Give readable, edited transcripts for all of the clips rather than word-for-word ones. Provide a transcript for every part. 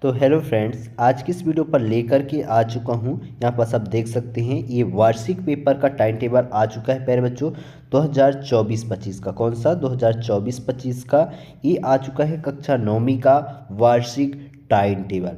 तो hello friends, आज की इस वीडियो पर लेकर के आ चुका हूँ। यहाँ पर आप देख सकते हैं ये वार्षिक पेपर का टाइम टेबल आ चुका है प्यारे बच्चों। 2024-25 का कौन सा 2024-25 का ये आ चुका है कक्षा 9वीं का वार्षिक टाइम टेबल।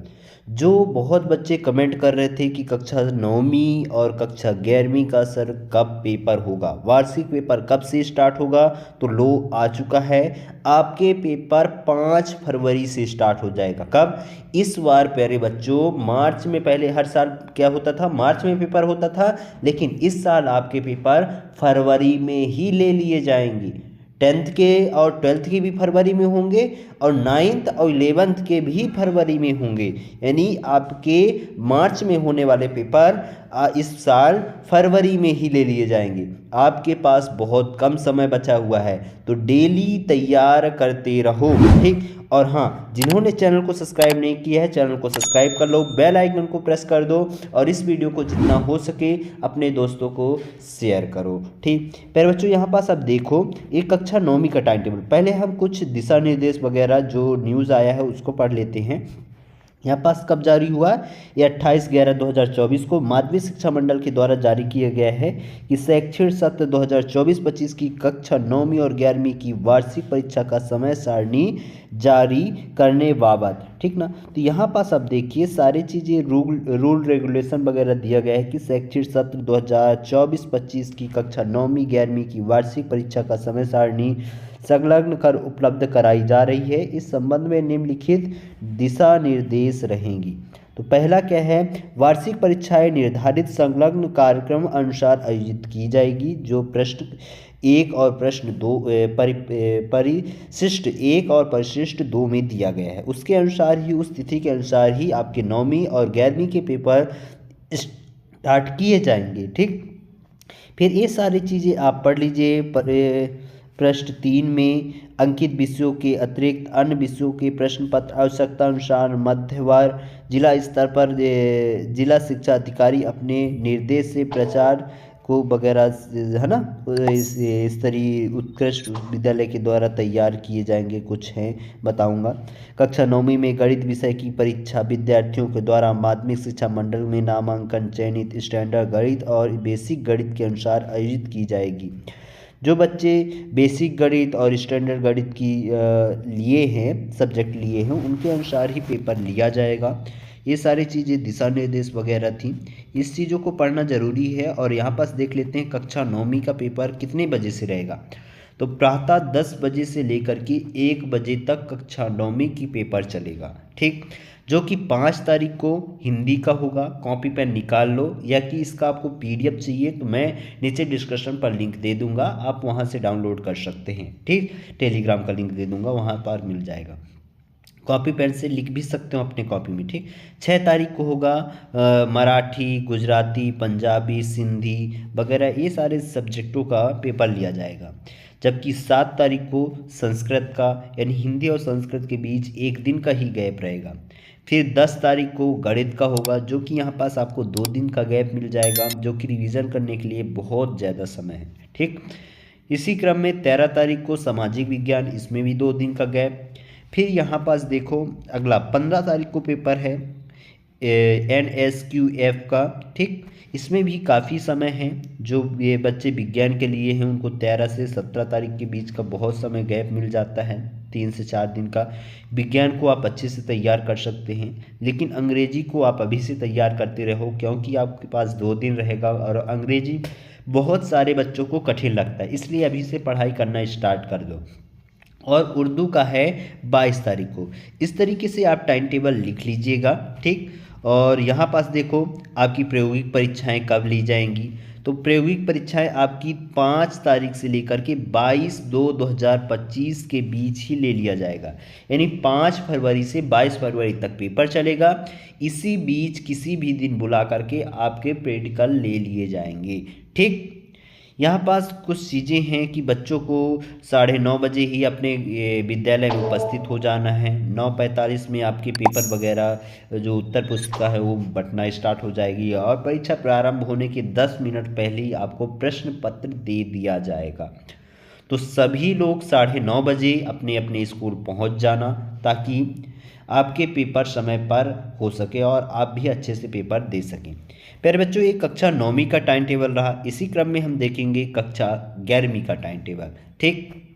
जो बहुत बच्चे कमेंट कर रहे थे कि कक्षा 9वीं और कक्षा 11वीं का सर कब पेपर होगा, वार्षिक पेपर कब से स्टार्ट होगा, तो लो आ चुका है। आपके पेपर 5 फरवरी से स्टार्ट हो जाएगा। कब? इस बार प्यारे बच्चों मार्च में, पहले हर साल क्या होता था, मार्च में पेपर होता था, लेकिन इस साल आपके पेपर फरवरी में ही ले लिए जाएंगे। 10th के और 12th के भी फरवरी में होंगे और 9th और 11th के भी फरवरी में होंगे। यानी आपके मार्च में होने वाले पेपर इस साल फरवरी में ही ले लिए जाएंगे। आपके पास बहुत कम समय बचा हुआ है, तो डेली तैयार करते रहो, ठीक। और हाँ, जिन्होंने चैनल को सब्सक्राइब नहीं किया है, चैनल को सब्सक्राइब कर लो, बेल आइकन को प्रेस कर दो और इस वीडियो को जितना हो सके अपने दोस्तों को शेयर करो, ठीक। प्यारे बच्चों, यहाँ पास आप देखो एक कक्षा 9वीं का टाइम टेबल। पहले हम कुछ दिशा निर्देश वगैरह जो न्यूज़ आया है उसको पढ़ लेते हैं। यहाँ पास कब जारी हुआ? ये 28/11/2024 को माध्यमिक शिक्षा मंडल के द्वारा जारी किया गया है कि शैक्षणिक सत्र 2024-25 की कक्षा 9वीं और 11वीं की वार्षिक परीक्षा का समय सारणी जारी करने बाबत, ठीक ना। तो यहाँ पास आप देखिए सारी चीज़ें रूल रेगुलेशन वगैरह दिया गया है कि शैक्षणिक सत्र 2024-25 की कक्षा 9वीं 11वीं की वार्षिक परीक्षा का समय सारणी संलग्न कर उपलब्ध कराई जा रही है। इस संबंध में निम्नलिखित दिशा निर्देश रहेंगी। तो पहला क्या है, वार्षिक परीक्षाएं निर्धारित संलग्न कार्यक्रम अनुसार आयोजित की जाएगी। जो प्रश्न 1 और प्रश्न 2 परिशिष्ट 1 और परिशिष्ट 2 में दिया गया है, उसके अनुसार ही, उस तिथि के अनुसार ही आपके 9वीं और 11वीं के पेपर स्टार्ट किए जाएंगे, ठीक। फिर ये सारी चीज़ें आप पढ़ लीजिए। प्रश्न 3 में अंकित विषयों के अतिरिक्त अन्य विषयों के प्रश्न पत्र आवश्यकता अनुसार मध्यवार जिला स्तर पर जिला शिक्षा अधिकारी अपने निर्देश से प्रचार को वगैरह, है ना, स्तरीय उत्कृष्ट विद्यालय के द्वारा तैयार किए जाएंगे। कुछ हैं बताऊंगा। कक्षा 9वीं में गणित विषय की परीक्षा विद्यार्थियों के द्वारा माध्यमिक शिक्षा मंडल में नामांकन चयनित स्टैंडर्ड गणित और बेसिक गणित के अनुसार आयोजित की जाएगी। जो बच्चे बेसिक गणित और स्टैंडर्ड गणित की लिए हैं, सब्जेक्ट लिए हैं, उनके अनुसार ही पेपर लिया जाएगा। ये सारी चीज़ें दिशा निर्देश वगैरह थी, इस चीज़ों को पढ़ना ज़रूरी है। और यहाँ पास देख लेते हैं कक्षा 9वीं का पेपर कितने बजे से रहेगा। तो प्रातः 10 बजे से लेकर के 1 बजे तक कक्षा 9वीं की पेपर चलेगा, ठीक। जो कि 5 तारीख को हिंदी का होगा। कॉपी पेन निकाल लो, या कि इसका आपको PDF चाहिए तो मैं नीचे डिस्क्रिप्शन पर लिंक दे दूंगा, आप वहां से डाउनलोड कर सकते हैं, ठीक। टेलीग्राम का लिंक दे दूंगा, वहां पर मिल जाएगा। कॉपी पेन से लिख भी सकते हो अपने कॉपी में, ठीक। 6 तारीख को होगा मराठी, गुजराती, पंजाबी, सिंधी वगैरह ये सारे सब्जेक्टों का पेपर लिया जाएगा। जबकि 7 तारीख को संस्कृत का, यानी हिंदी और संस्कृत के बीच एक दिन का ही गैप रहेगा। फिर 10 तारीख को गणित का होगा, जो कि यहाँ पास आपको 2 दिन का गैप मिल जाएगा, जो कि रिवीजन करने के लिए बहुत ज़्यादा समय है, ठीक। इसी क्रम में 13 तारीख को सामाजिक विज्ञान, इसमें भी 2 दिन का गैप। फिर यहाँ पास देखो अगला 15 तारीख को पेपर है NSQF का, ठीक। इसमें भी काफ़ी समय है। जो ये बच्चे विज्ञान के लिए हैं उनको 13 से 17 तारीख के बीच का बहुत समय गैप मिल जाता है, 3 से 4 दिन का। विज्ञान को आप अच्छे से तैयार कर सकते हैं, लेकिन अंग्रेजी को आप अभी से तैयार करते रहो, क्योंकि आपके पास 2 दिन रहेगा और अंग्रेजी बहुत सारे बच्चों को कठिन लगता है, इसलिए अभी से पढ़ाई करना स्टार्ट कर दो। और उर्दू का है 22 तारीख को। इस तरीके से आप टाइम टेबल लिख लीजिएगा, ठीक। और यहाँ पास देखो आपकी प्रायोगिक परीक्षाएं कब ली जाएंगी। तो प्रायोगिक परीक्षाएं आपकी 5 तारीख से लेकर के 22/2/2025 के बीच ही ले लिया जाएगा, यानी 5 फरवरी से 22 फरवरी तक पेपर चलेगा। इसी बीच किसी भी दिन बुला करके आपके प्रैक्टिकल ले लिए जाएंगे, ठीक। यहाँ पास कुछ चीज़ें हैं कि बच्चों को 9:30 बजे ही अपने विद्यालय में उपस्थित हो जाना है। 9:45 में आपके पेपर वगैरह जो उत्तर पुस्तिका है वो बंटना स्टार्ट हो जाएगी, और परीक्षा प्रारंभ होने के 10 मिनट पहले ही आपको प्रश्न पत्र दे दिया जाएगा। तो सभी लोग 9:30 बजे अपने अपने स्कूल पहुँच जाना, ताकि आपके पेपर समय पर हो सके और आप भी अच्छे से पेपर दे सकें। प्यारे बच्चों, ये कक्षा 9वीं का टाइम टेबल रहा। इसी क्रम में हम देखेंगे कक्षा 11वीं का टाइम टेबल। ठीक।